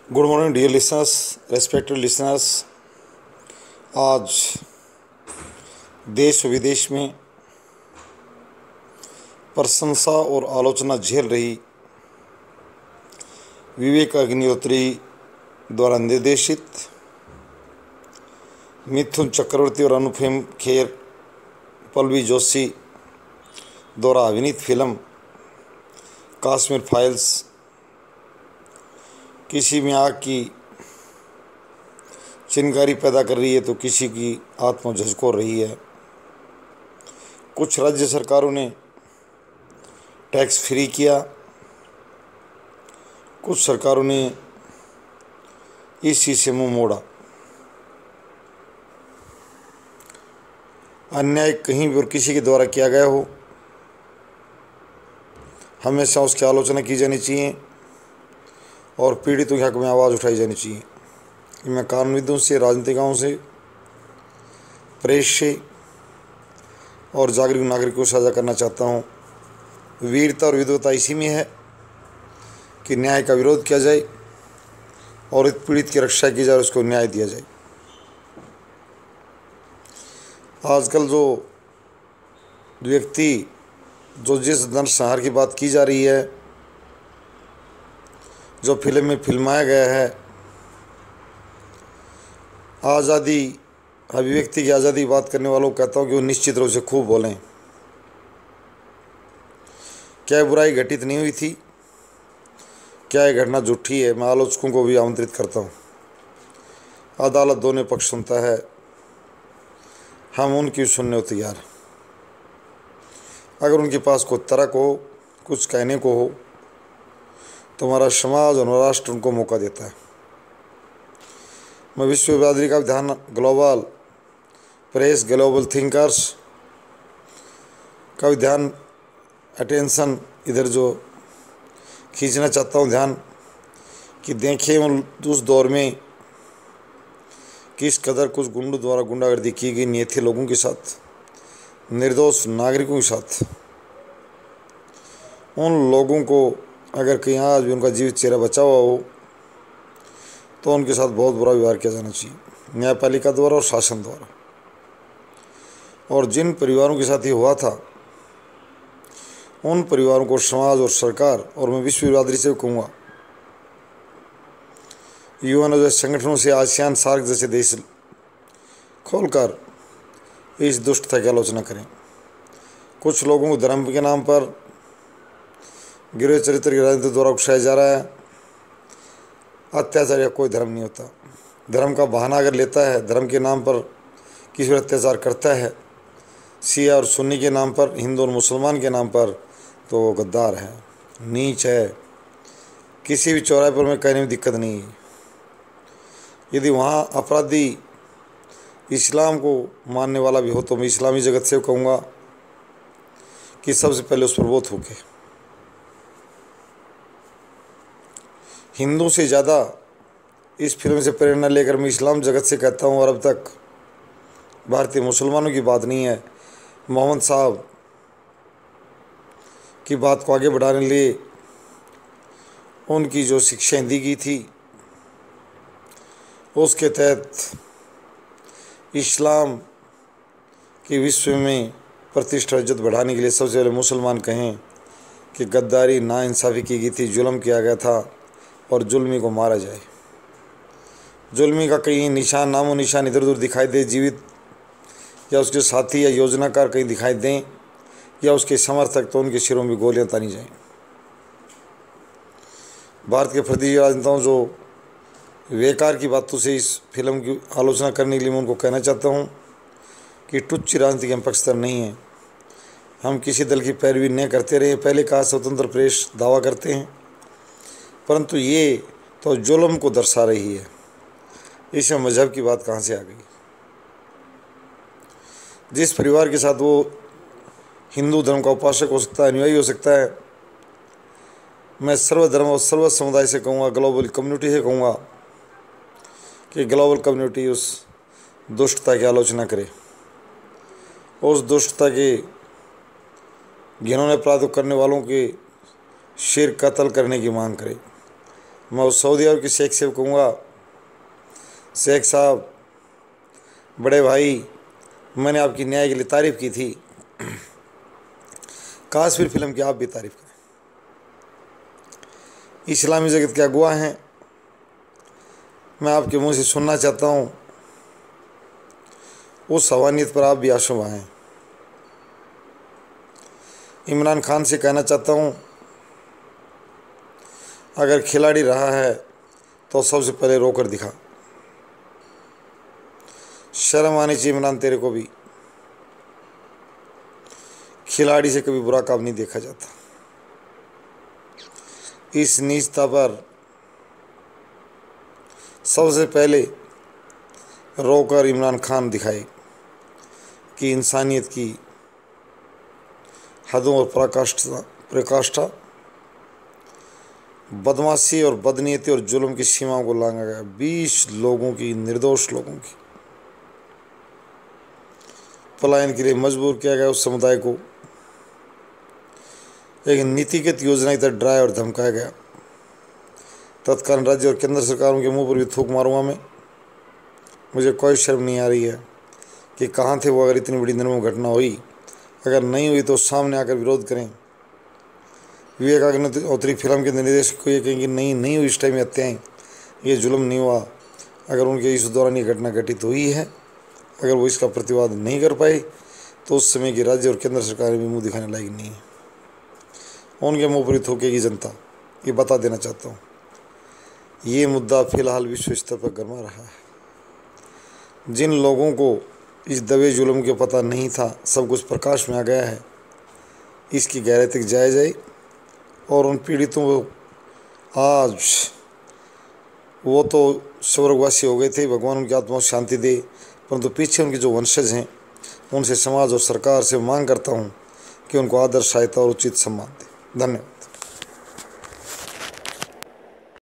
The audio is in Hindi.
Good morning dear listeners, respected listeners. आज देश विदेश में प्रशंसा और आलोचना झेल रही विवेक अग्निहोत्री द्वारा निर्देशित मिथुन चक्रवर्ती और अनुपम खेर, पल्लवी जोशी द्वारा अभिनीत फिल्म कश्मीर फाइल्स किसी में आग की चिंगारी पैदा कर रही है तो किसी की आत्मा झकझोर रही है। कुछ राज्य सरकारों ने टैक्स फ्री किया, कुछ सरकारों ने इस चीज़ से मुंह मोड़ा। अन्याय कहीं भी और किसी के द्वारा किया गया हो, हमेशा उसकी आलोचना की जानी चाहिए और पीड़ितों के हक में आवाज़ उठाई जानी चाहिए। मैं कानूनविदों से, राजनीतिकों से, प्रेस से और जागरूक नागरिकों को साझा करना चाहता हूँ। वीरता और विद्वता इसी में है कि न्याय का विरोध किया जाए और इस पीड़ित की रक्षा की जाए और उसको न्याय दिया जाए। आजकल जो व्यक्ति जिस नरसंहार की बात की जा रही है, जो फिल्म में फिल्माया गया है, आज़ादी, अभिव्यक्ति की आज़ादी बात करने वालों को कहता हूँ कि वो निश्चित रूप से खूब बोलें। क्या बुराई घटित नहीं हुई थी? क्या यह घटना झूठी है? मैं आलोचकों को भी आमंत्रित करता हूँ। अदालत दोनों पक्ष सुनता है, हम उनकी सुनने को तैयार हैं। अगर उनके पास कोई तर्क हो, कुछ कहने को हो, तो हमारा समाज और राष्ट्र उनको मौका देता है। मैं विश्व बिरादरी का ध्यान, ग्लोबल प्रेस, ग्लोबल थिंकर्स का भी ध्यान, अटेंशन इधर जो खींचना चाहता हूँ ध्यान, कि देखें उस दौर में किस कदर कुछ गुंडों द्वारा गुंडागर्दी की गई नियति लोगों के साथ, निर्दोष नागरिकों के साथ। उन लोगों को अगर कहीं आज भी उनका जीवित चेहरा बचा हुआ हो तो उनके साथ बहुत बुरा व्यवहार किया जाना चाहिए, न्यायपालिका द्वारा और शासन द्वारा। और जिन परिवारों के साथ ये हुआ था, उन परिवारों को समाज और सरकार, और मैं विश्व बिरादरी से कहूँगा, यूएन जैसे संगठनों से, आसियान, सार्क जैसे देश खोलकर इस दुष्टता की आलोचना करें। कुछ लोगों को धर्म के नाम पर गिरह चरित्र की राजनीति द्वारा उकसाया जा रहा है। अत्याचार या कोई धर्म नहीं होता। धर्म का बहाना अगर लेता है, धर्म के नाम पर किसी पर अत्याचार करता है, शिया और सुन्नी के नाम पर, हिंदू और मुसलमान के नाम पर, तो वो गद्दार है, नीच है। किसी भी चौराहे पर मैं कहने में दिक्कत नहीं है। यदि वहाँ अपराधी इस्लाम को मानने वाला भी हो तो मैं इस्लामी जगत से कहूँगा कि सबसे पहले उस पर वो थूके। हिंदू से ज़्यादा इस फिल्म से प्रेरणा लेकर मैं इस्लाम जगत से कहता हूँ, और अब तक भारतीय मुसलमानों की बात नहीं है, मोहम्मद साहब की बात को आगे बढ़ाने के लिए उनकी जो शिक्षाएं दी गई थी, उसके तहत इस्लाम की विश्व में प्रतिष्ठा इज्जत बढ़ाने के लिए सबसे पहले मुसलमान कहें कि गद्दारी, नाइंसाफ़ी की गई थी, जुल्म किया गया था और जुल्मी को मारा जाए। जुल्मी का कहीं निशान, नामो निशान इधर उधर दिखाई दे, जीवित या उसके साथी या योजनाकार कहीं दिखाई दें, या उसके समर्थक, तो उनके सिरों में गोलियां तानी जाएं। भारत के फर्जी राजनेताओं जो बेकार की बातों से इस फिल्म की आलोचना करने के लिए मैं उनको कहना चाहता हूँ कि टुच्ची राजनीति के हम पक्षधर नहीं हैं। हम किसी दल की पैरवी न करते रहे। पहले कहा स्वतंत्र प्रेस दावा करते हैं, परंतु ये तो जुल्म को दर्शा रही है। इसमें मजहब की बात कहाँ से आ गई? जिस परिवार के साथ वो हिंदू धर्म का उपासक हो सकता है, अनुयायी हो सकता है, मैं सर्वधर्म और सर्व समुदाय से कहूँगा, ग्लोबल कम्युनिटी से कहूँगा कि ग्लोबल कम्युनिटी उस दुष्टता की आलोचना करे, उस दुष्टता के घिनौने अपराध करने वालों के सिर कत्ल करने की मांग करे। मैं उस सऊदी अरब के शेख से कहूँगा, शेख साहब, बड़े भाई, मैंने आपकी न्याय के लिए तारीफ़ की थी, काश फिर फिल्म की आप भी तारीफ़ करें। इस्लामी जगत के अगुआ हैं, मैं आपके मुंह से सुनना चाहता हूँ, उस हवानियत पर आप भी आशु आएँ। इमरान खान से कहना चाहता हूँ, अगर खिलाड़ी रहा है तो सबसे पहले रोकर दिखा। शर्म आनी चाहिए इमरान तेरे को भी। खिलाड़ी से कभी बुरा काम नहीं देखा जाता। इस नीचता पर सबसे पहले रोकर इमरान खान दिखाए कि इंसानियत की हदों और प्रकाष्ठा, बदमाशी और बदनीयती और जुल्म की सीमाओं को लांघा गया। 20 लोगों की, निर्दोष लोगों की पलायन के लिए मजबूर किया गया। उस समुदाय को एक नीतिगत योजना की तरह डराया और धमकाया गया। तत्कालीन राज्य और केंद्र सरकारों के मुंह पर भी थूक मारूंगा मैं। मुझे कोई शर्म नहीं आ रही है कि कहाँ थे वो अगर इतनी बड़ी निर्मम घटना हुई। अगर नहीं हुई तो सामने आकर विरोध करें। विवेक अग्निहोत्री फिल्म के निर्देशक को ये कहें कि नहीं हुई इस टाइम ये हत्याएँ, ये जुल्म नहीं हुआ। अगर उनके इस दौरान ये घटना घटित हुई है, अगर वो इसका प्रतिवाद नहीं कर पाए तो उस समय की राज्य और केंद्र सरकार भी मुंह दिखाने लायक नहीं है। उनके मुँह पर थूकेगी जनता, ये बता देना चाहता हूँ। ये मुद्दा फिलहाल विश्व स्तर पर गर्मा रहा है। जिन लोगों को इस दबे जुल्म के पता नहीं था, सब कुछ प्रकाश में आ गया है। इसकी गहराई तक जाया जाए और उन पीड़ितों को आज वो तो स्वर्गवासी हो गए थे, भगवान उनकी आत्मा को शांति दे, परंतु पीछे उनके जो वंशज हैं उनसे समाज और सरकार से मांग करता हूँ कि उनको आदर, सहायता और उचित सम्मान दें। धन्यवाद।